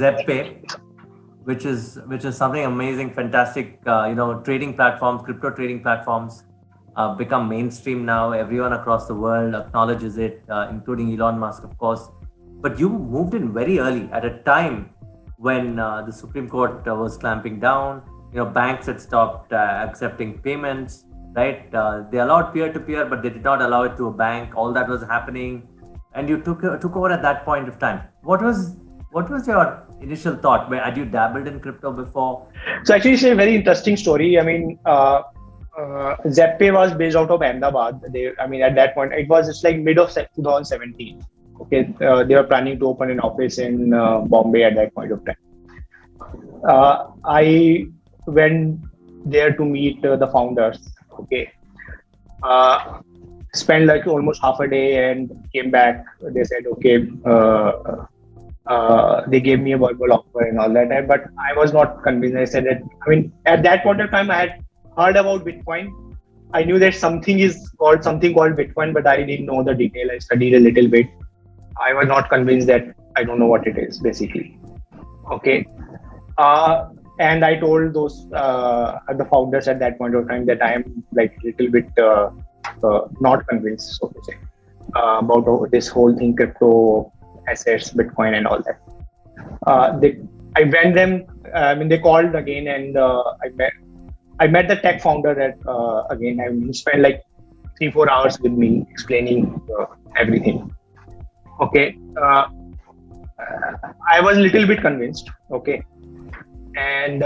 ZebPay, which is something amazing, fantastic. Trading platforms, crypto trading platforms, become mainstream now. Everyone across the world acknowledges it, including Elon Musk, of course. But you moved in very early at a time when the Supreme Court was clamping down. Banks had stopped accepting payments. Right? They allowed peer-to-peer, but they did not allow it to a bank. All that was happening, and you took over at that point of time. What was your initial thought? Had you dabbled in crypto before? So actually, it's a very interesting story. I mean, ZebPay was based out of Ahmedabad. At that point, it was just like mid of 2017. Okay, they were planning to open an office in Bombay at that point of time. I went there to meet the founders. Okay, spent like almost half a day and came back. They said, okay. They gave me a verbal offer and all that, but I was not convinced. I said that, at that point of time, I had heard about Bitcoin. I knew that something called Bitcoin, but I didn't know the detail. I studied a little bit. I was not convinced that I don't know what it is, basically. Okay. And I told those the founders at that point of time that I am like a little bit not convinced, so to say, about this whole thing, crypto assets, Bitcoin, and all that. I went them. They called again, and I met the tech founder again. He spent like 3-4 hours with me explaining everything. Okay, I was a little bit convinced. Okay, and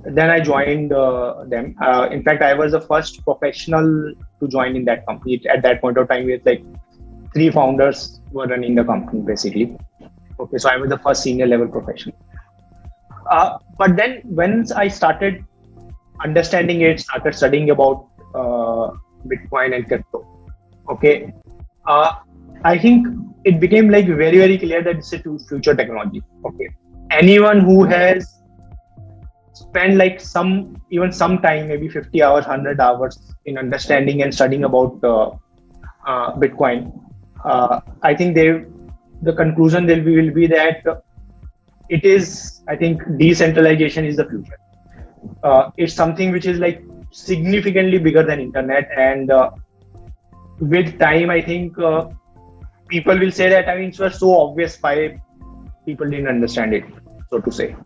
then I joined them. In fact, I was the first professional to join in that company. At that point of time, we had like 3 founders were running the company, basically. Okay, so I was the first senior level professional. But then once I started understanding it, started studying about Bitcoin and crypto, okay, I think it became like very, very clear that it's a future technology. Okay, anyone who has spent like some time, maybe 50 hours, 100 hours in understanding and studying about Bitcoin, I think the conclusion will be that it is, I think, decentralization is the future. It's something which is like significantly bigger than internet, and with time, I think people will say that, it was so obvious why people didn't understand it, so to say.